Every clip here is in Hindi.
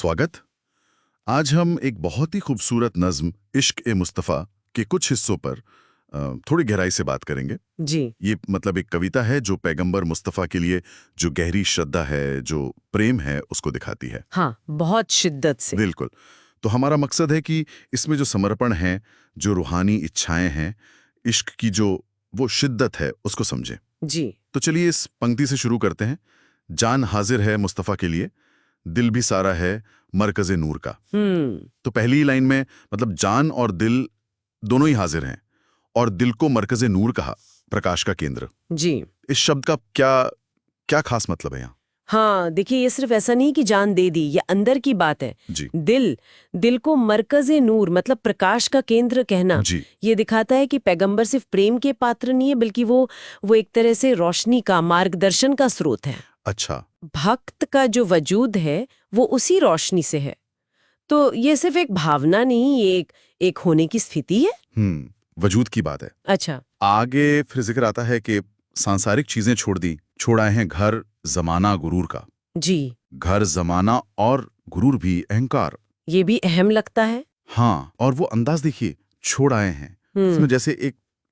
स्वागत। आज हम एक बहुत ही खूबसूरत नज्म इश्क-ए-मुस्तफ़ा के कुछ हिस्सों पर थोड़ी गहराई से बात करेंगे। जी। ये मतलब एक कविता है जो पैगंबर मुस्तफ़ा के लिए जो गहरी श्रद्धा है, जो प्रेम है, उसको दिखाती है। हाँ, बहुत शिद्दत से। बिल्कुल। तो हमारा मकसद है कि इसमें जो समर्पण है, जो रूहानी इच्छाएं हैं, इश्क की जो वो शिद्दत है, उसको समझें। जी। तो चलिए इस पंक्ति से शुरू करते हैं। जान हाजिर है मुस्तफ़ा के लिए, दिल भी सारा है मरकज़े नूर का। तो पहली लाइन में मतलब जान और दिल दोनों ही हाजिर हैं और दिल को मरकज़े नूर कहा, प्रकाश का केंद्र। जी। इस शब्द का क्या क्या खास मतलब है यहाँ? हाँ, देखिए ये सिर्फ ऐसा नहीं कि जान दे दी, ये अंदर की बात है। जी दिल को मरकज़े नूर मतलब प्रकाश का केंद्र कहना, जी ये दिखाता है कि पैगंबर सिर्फ प्रेम के पात्र नहीं है, बल्कि वो एक तरह से रोशनी का, मार्गदर्शन का स्रोत है। अच्छा। भक्त का जो वजूद है, वो उसी रोशनी से है। तो ये सिर्फ एक भावना नहीं, ये एक होने की स्थिति है। वजूद की बात है। अच्छा। आगे फिर जिक्र आता है कि सांसारिक चीजें छोड़ दी, छोड़ आए हैं घर जमाना गुरूर का। जी। घर जमाना और गुरूर भी अहंकार। ये भी अहम लगता है। हाँ, और वो अंदाज देखिए, छोड़ आए हैं इसमें जैसे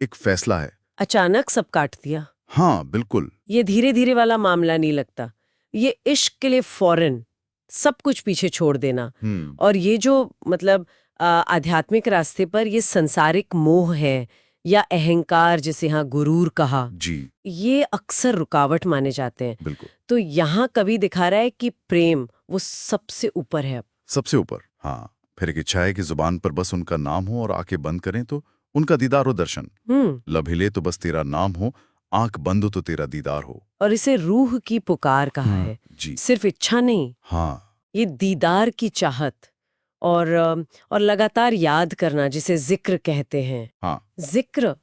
एक फैसला है। अचानक सब काट दिया। हाँ बिल्कुल। ये धीरे धीरे वाला मामला नहीं लगता, ये इश्क के लिए फौरन सब कुछ पीछे छोड़ देना। और ये जो मतलब आध्यात्मिक रास्ते पर ये संसारिक मोह है या अहंकार, जिसे यहाँ गुरूर कहा, जी ये अक्सर रुकावट माने जाते हैं। बिल्कुल। तो यहाँ कवि दिखा रहा है कि प्रेम वो सबसे ऊपर है। सबसे ऊपर। हाँ, फिर एक इच्छा है कि जुबान पर बस उनका नाम हो और आंखें बंद करें तो उनका दीदार हो दर्शन। लब हिले तो बस तेरा नाम हो, आंख बंद हो तो तेरा दीदार हो। और इसे रूह की पुकार कहा है। जी सिर्फ इच्छा नहीं, हाँ। ये दीदार की चाहत और लगातार याद करना, जिसे जिक्र कहते हैं। हाँ, जिक्र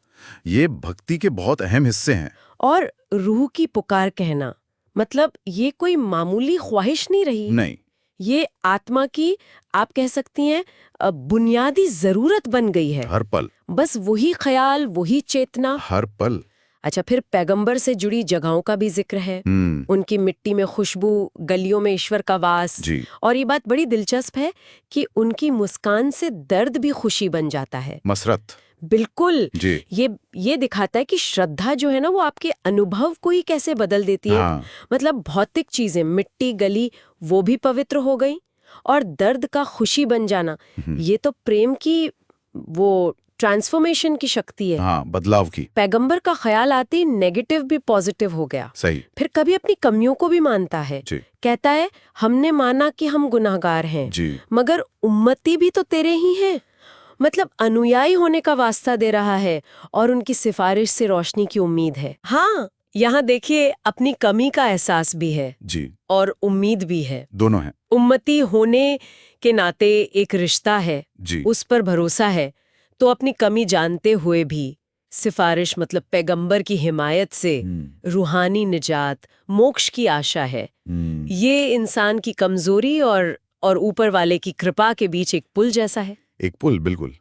ये भक्ति के बहुत अहम हिस्से हैं। और रूह की पुकार कहना मतलब ये कोई मामूली ख्वाहिश नहीं रही। नहीं। ये आत्मा की, आप कह सकती हैं, बुनियादी जरूरत बन गई है। हर पल। बस वही ख्याल, वही चेतना। हर पल। अच्छा, फिर पैगंबर से जुड़ी जगहों का भी जिक्र है। उनकी मिट्टी में खुशबू, गलियों में ईश्वर का वास। जी। और ये बात बड़ी दिलचस्प है कि उनकी मुस्कान से दर्द भी खुशी बन जाता है। मसरत। बिल्कुल। जी। ये दिखाता है कि श्रद्धा जो है ना, वो आपके अनुभव को ही कैसे बदल देती है। हाँ। मतलब भौतिक चीजें, मिट्टी, गली, वो भी पवित्र हो गई और दर्द का खुशी बन जाना, ये तो प्रेम की वो ट्रांसफॉर्मेशन की शक्ति है। हाँ, बदलाव की। पैगंबर का ख्याल आते ही नेगेटिव भी पॉजिटिव हो गया। सही। फिर कभी अपनी कमियों को भी मानता है। जी। कहता है, हमने माना कि हम गुनाहगार हैं, जी। मगर उम्मती भी तो तेरे ही हैं। मतलब अनुयायी होने का वास्ता दे रहा है और उनकी सिफारिश से रोशनी की उम्मीद है। हाँ, यहाँ देखिए, अपनी कमी का एहसास भी है जी। और उम्मीद भी है। दोनों हैं। उम्मती होने के नाते एक रिश्ता है, जी। उस पर भरोसा है। तो अपनी कमी जानते हुए भी सिफारिश मतलब पैगंबर की हिमायत से रूहानी निजात, मोक्ष की आशा है। ये इंसान की कमजोरी और ऊपर वाले की कृपा के बीच एक पुल जैसा है। एक पुल, बिल्कुल।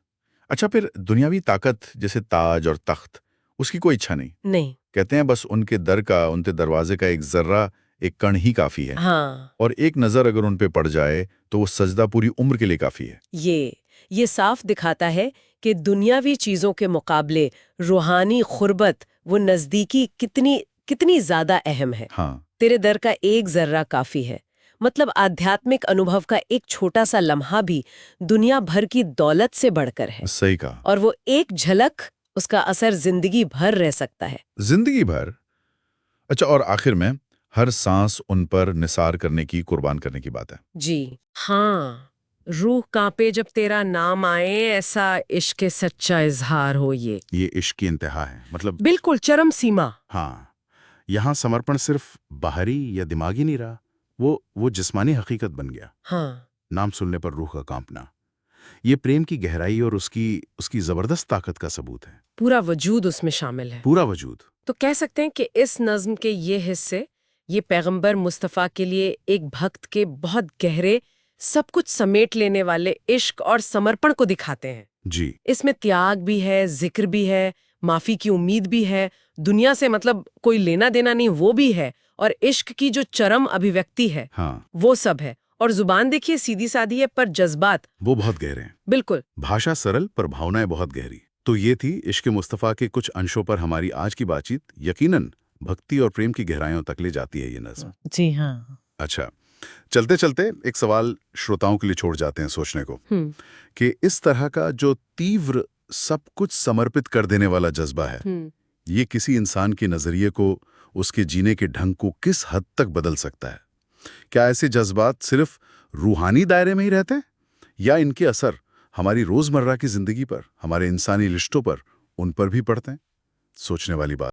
अच्छा, फिर दुनियावी ताकत जैसे ताज और तख्त, उसकी कोई इच्छा नहीं। कहते हैं बस उनके दरवाजे का एक जर्रा, एक कण ही काफी है। हाँ। और एक नजर अगर उन पे पड़ जाए तो वो सजदा पूरी उम्र के लिए काफी है। ये साफ दिखाता है कि दुनियावी चीजों के मुकाबले रूहानी खुर्बत, वो नजदीकी कितनी ज्यादा अहम है। हाँ। तेरे दर का एक जर्रा काफी है। मतलब आध्यात्मिक अनुभव का एक छोटा सा लम्हा भी दुनिया भर की दौलत से बढ़कर है। सही कहा। और वो एक झलक, उसका असर जिंदगी भर रह सकता है। जिंदगी भर। अच्छा, और आखिर में हर सांस उन पर निसार करने की, कुर्बान करने की बात है। जी हाँ, रूह कांपे जब तेरा नाम आए, ऐसा इश्क सच्चा इजहार हो। ये इश्क की इंतहा है, मतलब बिल्कुल चरम सीमा। हाँ, यहाँ समर्पण सिर्फ बाहरी या दिमागी नहीं रहा, वो जिस्मानी हकीकत बन गया। हाँ। नाम सुनने पर रूह का कांपना, ये प्रेम की गहराई और उसकी जबरदस्त ताकत का सबूत है। पूरा वजूद उसमें शामिल है। पूरा वजूद। तो कह सकते हैं कि इस नज्म के ये हिस्से, ये पैगंबर मुस्तफ़ा के लिए एक भक्त के बहुत गहरे, सब कुछ समेट लेने वाले इश्क और समर्पण को दिखाते हैं। जी। इसमें त्याग भी है, जिक्र भी है, माफी की उम्मीद भी है, दुनिया से मतलब कोई लेना देना नहीं वो भी है, और इश्क की जो चरम अभिव्यक्ति है, हाँ। वो सब है। और जुबान देखिए सीधी सादी है, पर जज्बात वो बहुत गहरे हैं। बिल्कुल। भाषा सरल पर भावनाएं बहुत गहरी। तो ये थी इश्क मुस्तफ़ा के कुछ अंशों पर हमारी आज की बातचीत। यकीनन भक्ति और प्रेम की गहराइयों तक ले जाती है ये नज़्म। जी हाँ। अच्छा, चलते चलते एक सवाल श्रोताओं के लिए छोड़ जाते हैं सोचने को कि इस तरह का जो तीव्र सब कुछ समर्पित कर देने वाला जज्बा है, ये किसी इंसान के नजरिए को, उसके जीने के ढंग को किस हद तक बदल सकता है? क्या ऐसे जज्बात सिर्फ रूहानी दायरे में ही रहते हैं या इनके असर हमारी रोजमर्रा की जिंदगी पर, हमारे इंसानी रिश्तों पर, उन पर भी पड़ते हैं? सोचने वाली बात।